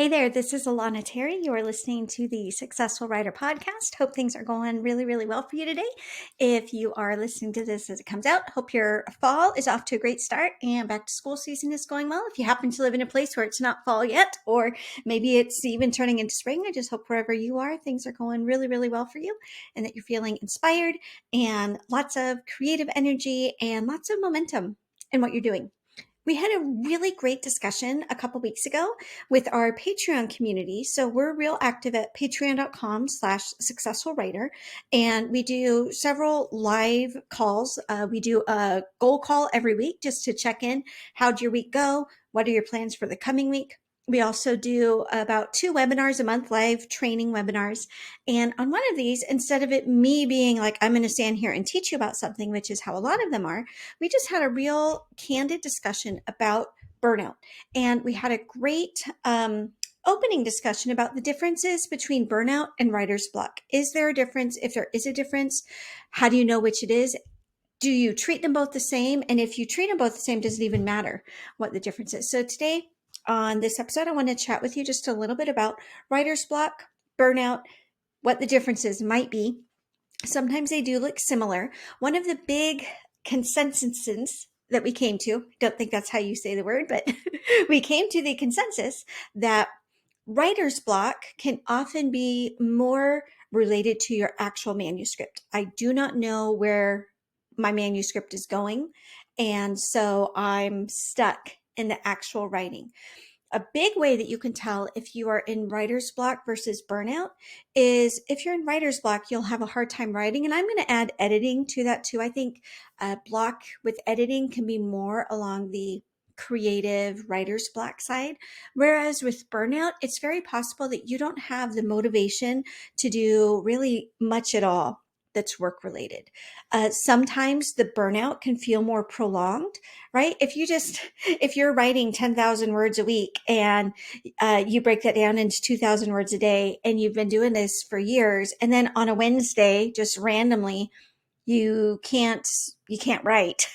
Hey there, this is Alana Terry. You are listening to the Successful Writer Podcast. Hope things are going really, really well for you today. If you are listening to this as it comes out, hope your fall is off to a great start and back to school season is going well. If you happen to live in a place where it's not fall yet, or maybe it's even turning into spring, I just hope wherever you are, things are going really, really well for you and that you're feeling inspired and lots of creative energy and lots of momentum in what you're doing. We had a really great discussion a couple weeks ago with our Patreon community. So we're real active at patreon.com/successfulwriter. And we do several live calls. We do a goal call every week just to check in. How'd your week go? What are your plans for the coming week? We also do about 2 webinars a month, live training webinars. And on one of these, instead of it me being like, I'm going to stand here and teach you about something, which is how a lot of them are, we just had a real candid discussion about burnout. And we had a great opening discussion about the differences between burnout and writer's block. Is there a difference? If there is a difference, how do you know which it is? Do you treat them both the same? And if you treat them both the same, does it even matter what the difference is? So today on this episode, I want to chat with you just a little bit about writer's block, burnout, what the differences might be. Sometimes they do look similar. One of the big consensuses that we came to, don't think that's how you say the word, but we came to the consensus that writer's block can often be more related to your actual manuscript. I do not know where my manuscript is going, and so I'm stuck in the actual writing. A big way that you can tell if you are in writer's block versus burnout is if you're in writer's block, you'll have a hard time writing. And I'm going to add editing to that too. I think a block with editing can be more along the creative writer's block side. Whereas with burnout, it's very possible that you don't have the motivation to do really much at all that's work related. Sometimes the burnout can feel more prolonged, right? If you're writing 10,000 words a week and you break that down into 2,000 words a day and you've been doing this for years, and then on a Wednesday, just randomly, you can't write,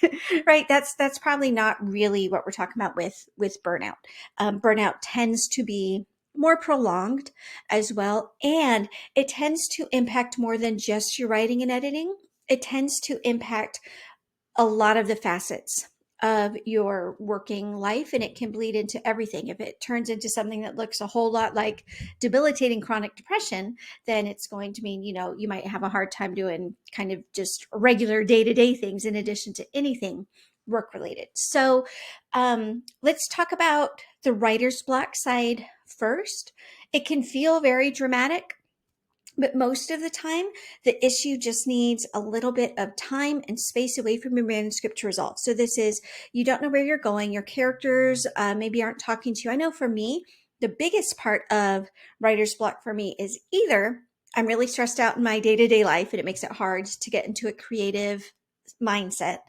right? That's probably not really what we're talking about with burnout. Burnout tends to be more prolonged as well, and it tends to impact more than just your writing and editing. It tends to impact a lot of the facets of your working life, and it can bleed into everything. If it turns into something that looks a whole lot like debilitating chronic depression, then it's going to mean, you might have a hard time doing kind of just regular day-to-day things in addition to anything work related. So let's talk about the writer's block side first. It can feel very dramatic, but most of the time, the issue just needs a little bit of time and space away from your manuscript to resolve. So this is, you don't know where you're going. Your characters maybe aren't talking to you. I know for me, the biggest part of writer's block for me is either I'm really stressed out in my day-to-day life and it makes it hard to get into a creative mindset,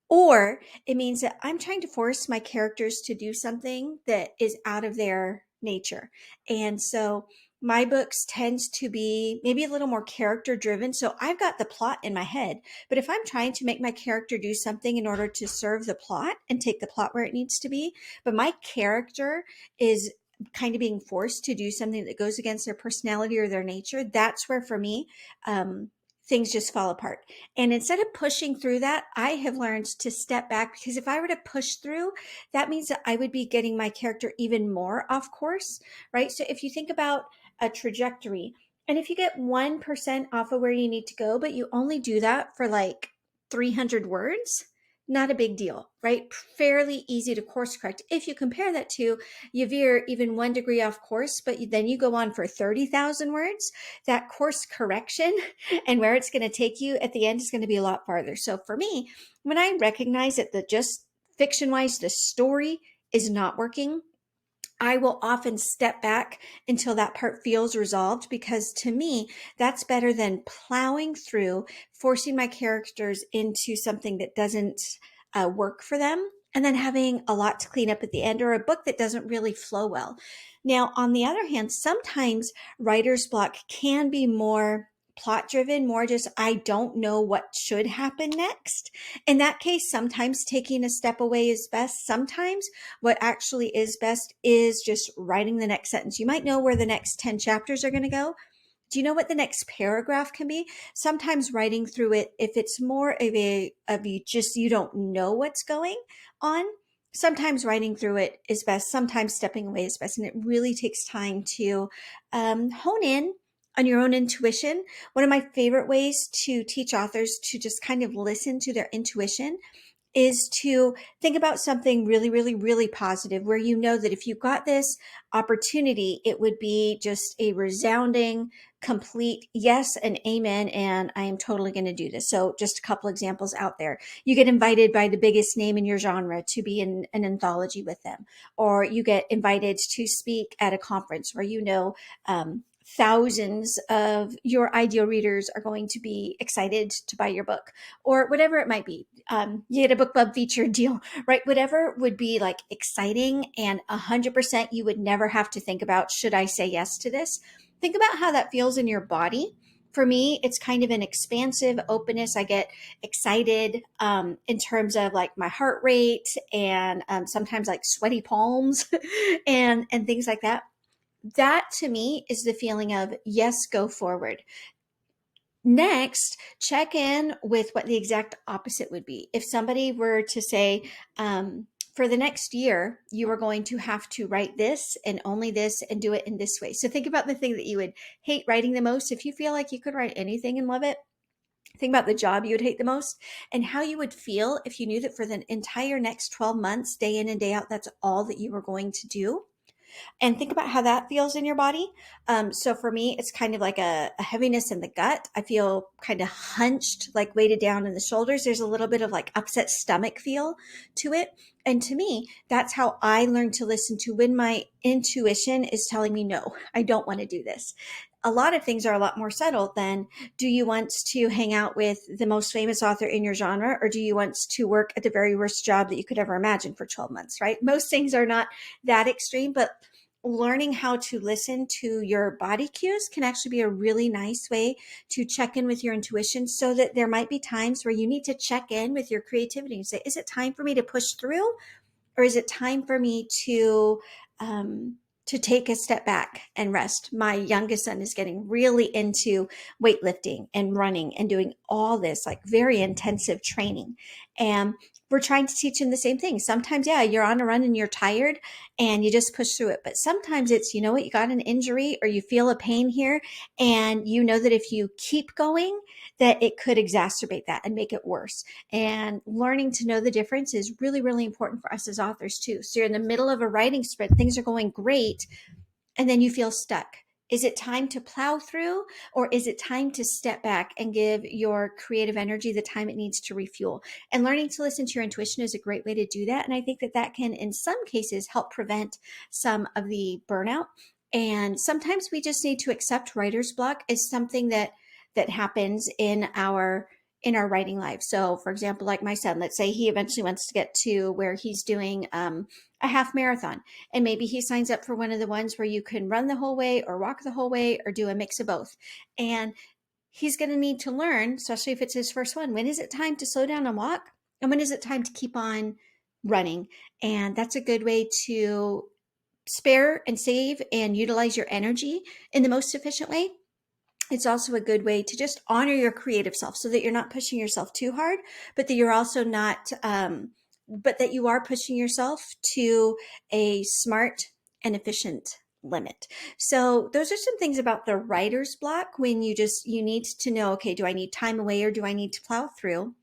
or it means that I'm trying to force my characters to do something that is out of their nature. And so my books tends to be maybe a little more character driven. So I've got the plot in my head, but if I'm trying to make my character do something in order to serve the plot and take the plot where it needs to be, but my character is kind of being forced to do something that goes against their personality or their nature, that's where for me, things just fall apart. And instead of pushing through that, I have learned to step back, because if I were to push through, that means that I would be getting my character even more off course, right? So if you think about a trajectory, and if you get 1% off of where you need to go, but you only do that for like 300 words, not a big deal, right? Fairly easy to course correct. If you compare that to you veer even 1 degree off course, but then you go on for 30,000 words, that course correction and where it's going to take you at the end is going to be a lot farther. So for me, when I recognize that just fiction wise, the story is not working, I will often step back until that part feels resolved, because to me, that's better than plowing through, forcing my characters into something that doesn't work for them, and then having a lot to clean up at the end, or a book that doesn't really flow well. Now, on the other hand, sometimes writer's block can be more plot driven, more just, I don't know what should happen next. In that case, sometimes taking a step away is best. Sometimes what actually is best is just writing the next sentence. You might know where the next 10 chapters are going to go. Do you know what the next paragraph can be? Sometimes writing through it, if it's more of you just, you don't know what's going on, sometimes writing through it is best. Sometimes stepping away is best. And it really takes time to hone in on your own intuition. One of my favorite ways to teach authors to just kind of listen to their intuition is to think about something really, really, really positive, where you know that if you got this opportunity, it would be just a resounding, complete yes and amen. And I am totally going to do this. So just a couple examples out there. You get invited by the biggest name in your genre to be in an anthology with them, or you get invited to speak at a conference where you know, thousands of your ideal readers are going to be excited to buy your book, or whatever it might be. You get a book club feature deal, right? Whatever would be like exciting, and 100% you would never have to think about, should I say yes to this? Think about how that feels in your body. For me, it's kind of an expansive openness. I get excited in terms of like my heart rate, and sometimes like sweaty palms and things like that. That to me is the feeling of yes, go forward. Next, check in with what the exact opposite would be. If somebody were to say, for the next year, you are going to have to write this and only this and do it in this way. So think about the thing that you would hate writing the most. If you feel like you could write anything and love it, think about the job you would hate the most and how you would feel if you knew that for the entire next 12 months, day in and day out, that's all that you were going to do. And think about how that feels in your body. So for me, it's kind of like a heaviness in the gut. I feel kind of hunched, like weighted down in the shoulders. There's a little bit of like upset stomach feel to it. And to me, that's how I learned to listen to when my intuition is telling me, no, I don't want to do this. A lot of things are a lot more subtle than, do you want to hang out with the most famous author in your genre, or do you want to work at the very worst job that you could ever imagine for 12 months, right? Most things are not that extreme, but learning how to listen to your body cues can actually be a really nice way to check in with your intuition, so that there might be times where you need to check in with your creativity and say, is it time for me to push through? Or is it time for me to take a step back and rest? My youngest son is getting really into weightlifting and running and doing all this like very intensive training. And we're trying to teach him the same thing. Sometimes, yeah, you're on a run and you're tired and you just push through it. But sometimes it's, you know what, you got an injury or you feel a pain here, and you know that if you keep going, that it could exacerbate that and make it worse. And learning to know the difference is really, really important for us as authors too. So you're in the middle of a writing sprint, things are going great, and then you feel stuck. Is it time to plow through, or is it time to step back and give your creative energy the time it needs to refuel? And learning to listen to your intuition is a great way to do that. And I think that that can, in some cases, help prevent some of the burnout. And sometimes we just need to accept writer's block as something that happens in our writing life. So for example, like my son, let's say he eventually wants to get to where he's doing a half marathon, and maybe he signs up for one of the ones where you can run the whole way or walk the whole way or do a mix of both. And he's going to need to learn, especially if it's his first one, when is it time to slow down and walk? And when is it time to keep on running? And that's a good way to spare and save and utilize your energy in the most efficient way. It's also a good way to just honor your creative self, so that you're not pushing yourself too hard, but that you're also not, but that you are pushing yourself to a smart and efficient limit. So those are some things about the writer's block, when you need to know, okay, do I need time away or do I need to plow through?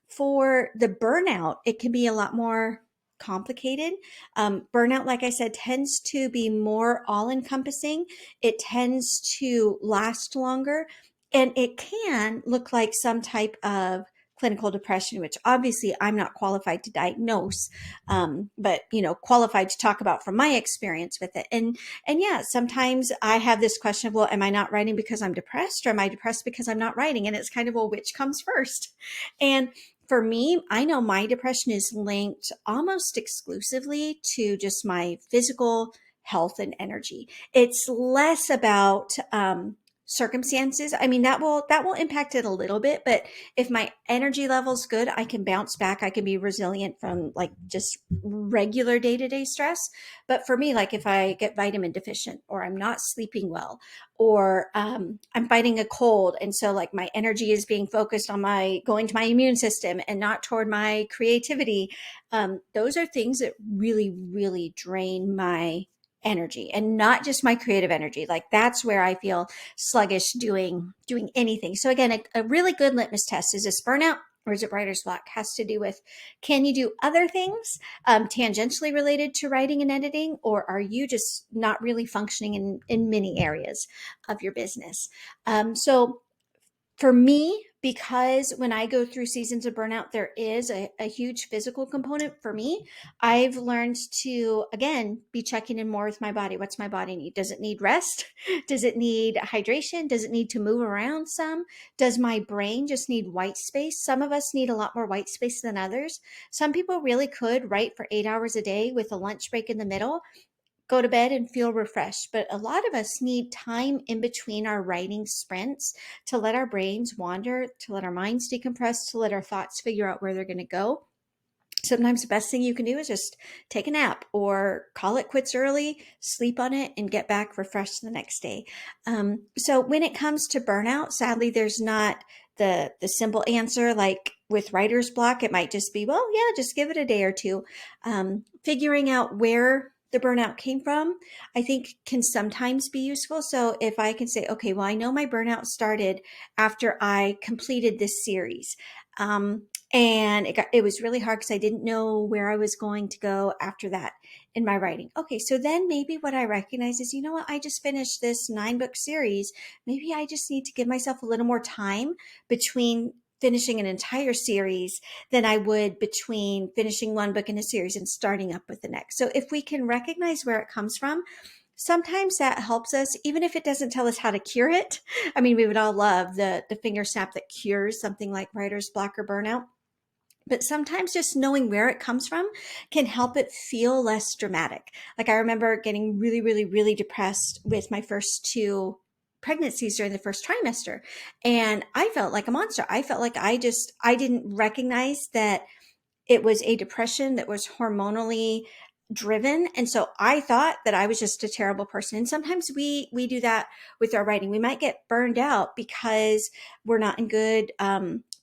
For the burnout, it can be a lot more complicated. Burnout, like I said, tends to be more all encompassing. It tends to last longer, and it can look like some type of clinical depression, which obviously I'm not qualified to diagnose, but qualified to talk about from my experience with it. And yeah, sometimes I have this question of, well, am I not writing because I'm depressed, or am I depressed because I'm not writing? And it's kind of, well, which comes first? And for me, I know my depression is linked almost exclusively to just my physical health and energy. It's less about circumstances, I mean, that will impact it a little bit, but if my energy level's good, I can bounce back. I can be resilient from like just regular day-to-day stress. But for me, like if I get vitamin deficient or I'm not sleeping well or I'm fighting a cold, and so like my energy is being focused on my going to my immune system and not toward my creativity, those are things that really, really drain my energy, and not just my creative energy. Like that's where I feel sluggish doing anything. So again, a really good litmus test: is this burnout or is it writer's block? Has to do with, can you do other things tangentially related to writing and editing, or are you just not really functioning in many areas of your business? So for me, because when I go through seasons of burnout, there is a huge physical component for me. I've learned to, again, be checking in more with my body. What's my body need? Does it need rest? Does it need hydration? Does it need to move around some? Does my brain just need white space? Some of us need a lot more white space than others. Some people really could write for 8 hours a day with a lunch break in the middle, go to bed and feel refreshed. But a lot of us need time in between our writing sprints to let our brains wander, to let our minds decompress, to let our thoughts figure out where they're going to go. Sometimes the best thing you can do is just take a nap or call it quits early, sleep on it, and get back refreshed the next day. So when it comes to burnout, sadly, there's not the simple answer. Like with writer's block, it might just be, well, yeah, just give it a day or two. Figuring out where the burnout came from, I think can sometimes be useful. So if I can say, okay, well, I know my burnout started after I completed this series. And it was really hard because I didn't know where I was going to go after that in my writing. Okay, so then maybe what I recognize is, you know what, I just finished this 9-book series. Maybe I just need to give myself a little more time between finishing an entire series than I would between finishing one book in a series and starting up with the next. So if we can recognize where it comes from, sometimes that helps us, even if it doesn't tell us how to cure it. I mean, we would all love the finger snap that cures something like writer's block or burnout. But sometimes just knowing where it comes from can help it feel less dramatic. Like I remember getting really, really, really depressed with my first 2 pregnancies during the first trimester. And I felt like a monster. I felt like I didn't recognize that it was a depression that was hormonally driven. And so I thought that I was just a terrible person. And sometimes we do that with our writing. We might get burned out because we're not in good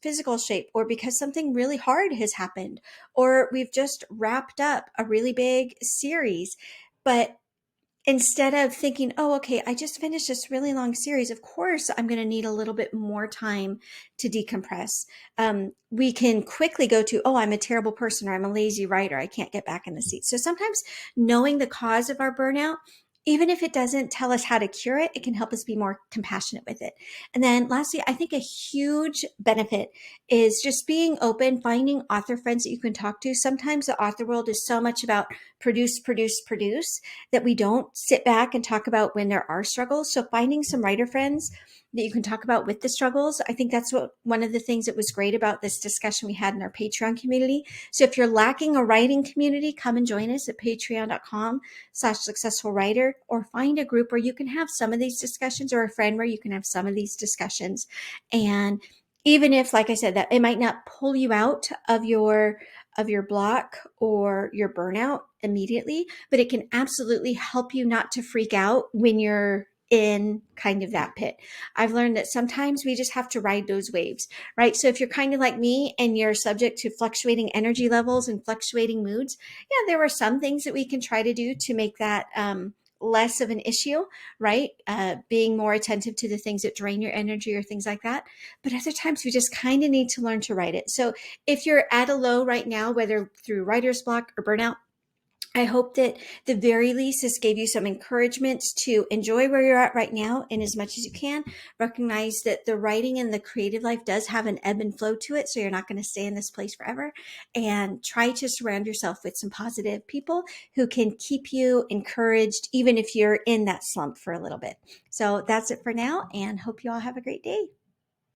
physical shape, or because something really hard has happened, or we've just wrapped up a really big series. But instead of thinking, oh, okay, I just finished this really long series, of course, I'm going to need a little bit more time to decompress. We can quickly go to, oh, I'm a terrible person, or I'm a lazy writer, I can't get back in the seat. So sometimes knowing the cause of our burnout, even if it doesn't tell us how to cure it, it can help us be more compassionate with it. And then lastly, I think a huge benefit is just being open, finding author friends that you can talk to. Sometimes the author world is so much about produce, produce, produce, that we don't sit back and talk about when there are struggles. So finding some writer friends that you can talk about with the struggles. I think that's what one of the things that was great about this discussion we had in our Patreon community. So if you're lacking a writing community, come and join us at patreon.com/successful writer, or find a group where you can have some of these discussions, or a friend where you can have some of these discussions. And even if, like I said, that it might not pull you out of your block or your burnout immediately, but it can absolutely help you not to freak out when you're in kind of that pit. I've learned that sometimes we just have to ride those waves, right? So if you're kind of like me and you're subject to fluctuating energy levels and fluctuating moods, yeah, there are some things that we can try to do to make that less of an issue, right? Being more attentive to the things that drain your energy or things like that. But other times we just kind of need to learn to write it. So if you're at a low right now, whether through writer's block or burnout, I hope that the very least this gave you some encouragement to enjoy where you're at right now, in as much as you can. Recognize that the writing and the creative life does have an ebb and flow to it, so you're not going to stay in this place forever. And try to surround yourself with some positive people who can keep you encouraged, even if you're in that slump for a little bit. So that's it for now, and hope you all have a great day.